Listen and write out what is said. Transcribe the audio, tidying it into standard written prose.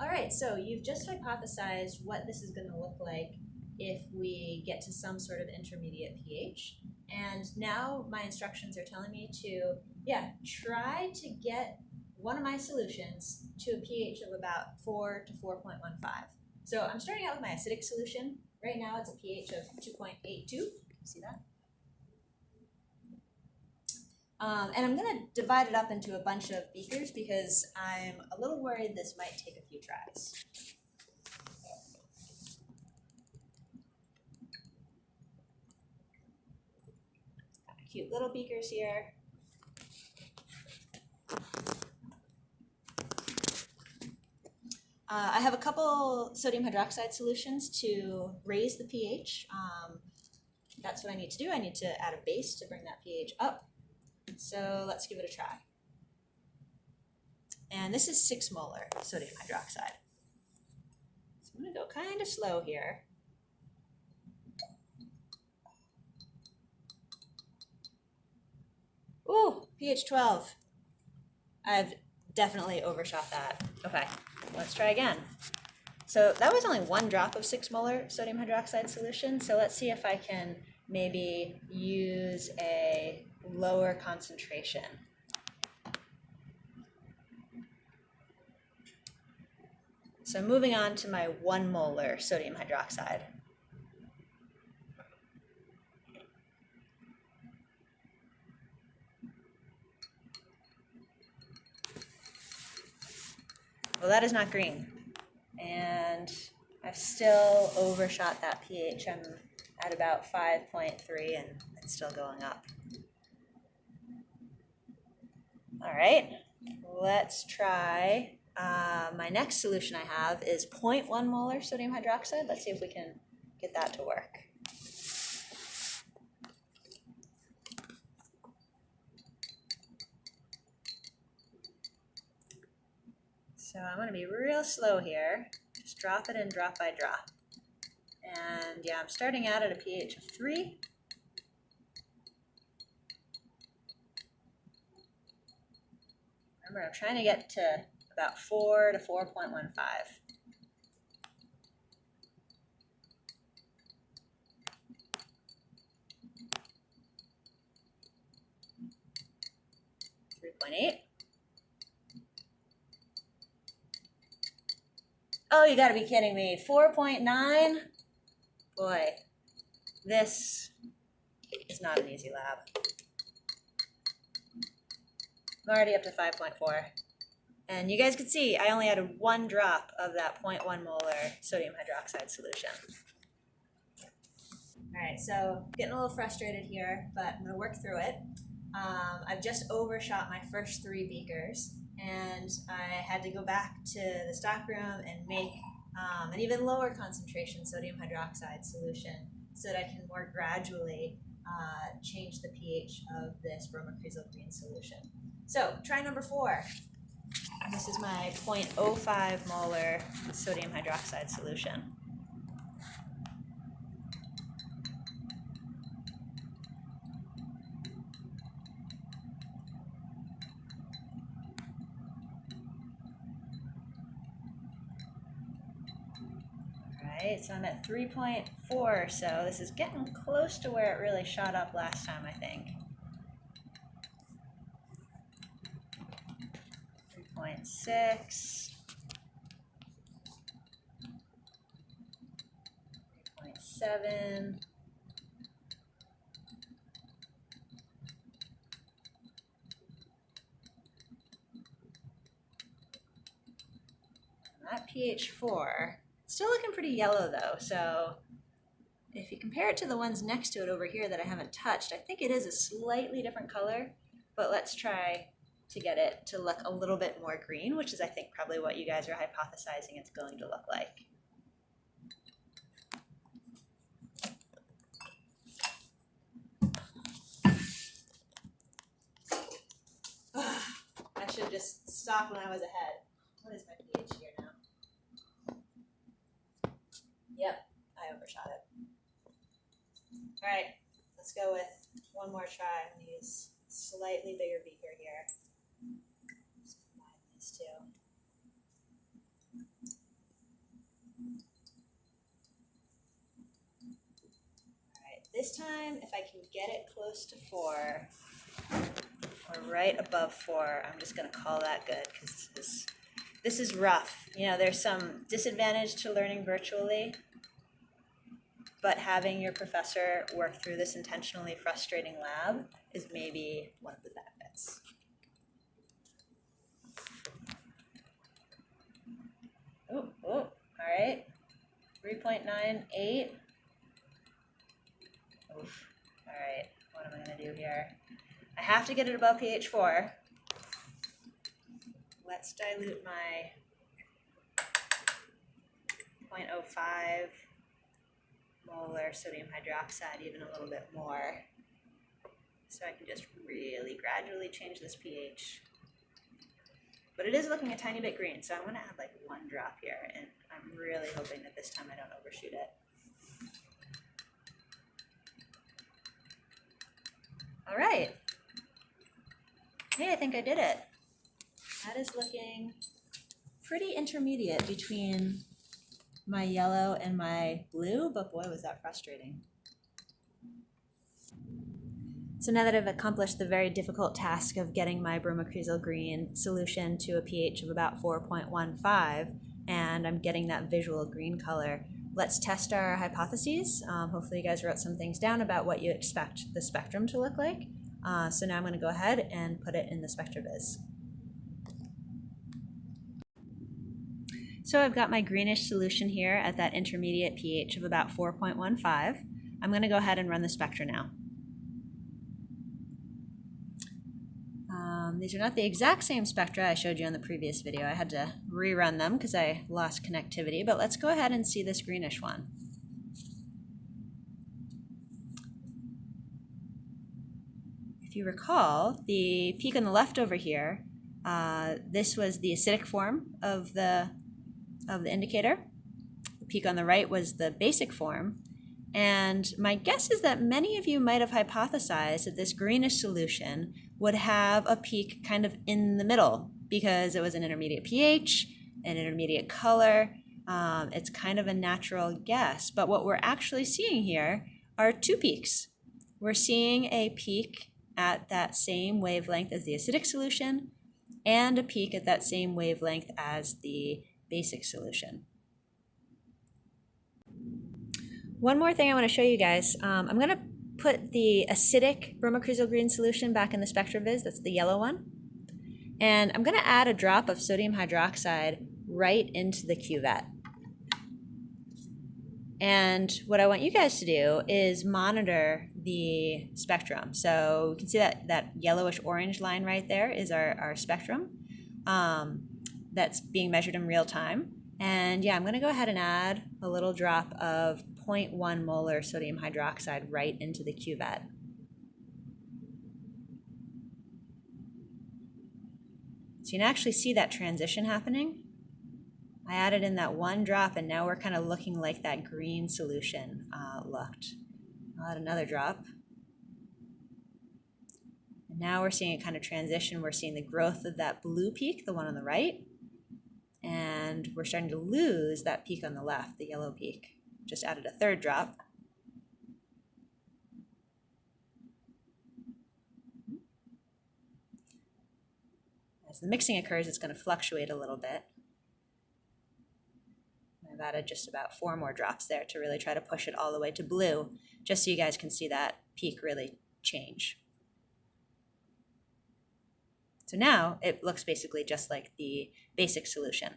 All right, so you've just hypothesized what this is going to look like if we get to some sort of intermediate pH. And now my instructions are telling me to, try to get one of my solutions to a pH of about 4 to 4.15. So I'm starting out with my acidic solution. Right now it's a pH of 2.82. See that? And I'm going to divide it up into a bunch of beakers because I'm a little worried this might take a few tries. Got cute little beakers here. I have a couple sodium hydroxide solutions to raise the pH. That's what I need to do. I need to add a base to bring that pH up. So let's give it a try. And this is 6 molar sodium hydroxide. So I'm going to go kind of slow here. Ooh, pH 12. I've definitely overshot that. Okay, let's try again. So that was only 1 drop of 6 molar sodium hydroxide solution. So let's see if I can maybe use a lower concentration. So moving on to my 1 molar sodium hydroxide. Well, that is not green. And I've still overshot that pH. I'm at about 5.3 and it's still going up. All right, let's try. My next solution I have is 0.1 molar sodium hydroxide. Let's see if we can get that to work. So I'm going to be real slow here. Just drop it in drop by drop. And yeah, I'm starting out at a pH of 3. Remember, I'm trying to get to about 4 to 4.15. Oh, you gotta be kidding me. 4.9? Boy, this is not an easy lab. I'm already up to 5.4. And you guys can see I only added 1 drop of that 0.1 molar sodium hydroxide solution. All right, so getting a little frustrated here, but I'm gonna work through it. I've just overshot my first 3 beakers, and I had to go back to the stockroom and make an even lower concentration sodium hydroxide solution so that I can more gradually change the pH of this bromocresol green solution. So try number 4. This is my 0.05 molar sodium hydroxide solution. Alright, so I'm at 3.4, so this is getting close to where it really shot up last time, I think. 3.6, 3.7, that pH 4. Still looking pretty yellow though, so if you compare it to the ones next to it over here that I haven't touched, I think it is a slightly different color, but let's try to get it to look a little bit more green, which is I think probably what you guys are hypothesizing it's going to look like. I should have just stopped when I was ahead. What is my pH here now? Yep, I overshot it. All right, let's go with one more try. I'm gonna use a slightly bigger beaker here. Just combine these two. this time, if I can get it close to 4, or right above 4, I'm just going to call that good, because this is rough. You know, there's some disadvantage to learning virtually, but having your professor work through this intentionally frustrating lab is maybe one of the benefits. Oh, all right. 3.98. Oof. All right, what am I going to do here? I have to get it above pH 4. Let's dilute my 0.05 molar sodium hydroxide even a little bit more, so I can just really gradually change this pH. But it is looking a tiny bit green, so I'm going to add like 1 drop here, and I'm really hoping that this time I don't overshoot it. All right. Hey, I think I did it. That is looking pretty intermediate between my yellow and my blue, but boy, was that frustrating. So now that I've accomplished the very difficult task of getting my bromocresol green solution to a pH of about 4.15, and I'm getting that visual green color, let's test our hypotheses. Hopefully you guys wrote some things down about what you expect the spectrum to look like. So now I'm going to go ahead and put it in the SpectraViz. So I've got my greenish solution here at that intermediate pH of about 4.15. I'm going to go ahead and run the spectra now. These are not the exact same spectra I showed you in the previous video. I had to rerun them because I lost connectivity, but let's go ahead and see this greenish one. If you recall, the peak on the left over here, this was the acidic form of the indicator. The peak on the right was the basic form. And my guess is that many of you might have hypothesized that this greenish solution would have a peak kind of in the middle because it was an intermediate pH, an intermediate color. It's kind of a natural guess. But what we're actually seeing here are 2 peaks. We're seeing a peak at that same wavelength as the acidic solution and a peak at that same wavelength as the basic solution. One more thing I want to show you guys. I'm going to put the acidic bromocresol green solution back in the SpectraViz, that's the yellow one. And I'm going to add a drop of sodium hydroxide right into the cuvette. And what I want you guys to do is monitor the spectrum. So you can see that yellowish orange line right there is our spectrum that's being measured in real time. And yeah, I'm going to go ahead and add a little drop of 0.1 molar sodium hydroxide right into the cuvette. So you can actually see that transition happening. I added in that 1 drop, and now we're kind of looking like that green solution looked. I'll add another drop. And now we're seeing a kind of transition. We're seeing the growth of that blue peak, the one on the right, and we're starting to lose that peak on the left, the yellow peak. Just added a 3rd drop. As the mixing occurs, it's going to fluctuate a little bit. I've added just about 4 more drops there to really try to push it all the way to blue, just so you guys can see that peak really change. So now it looks basically just like the basic solution.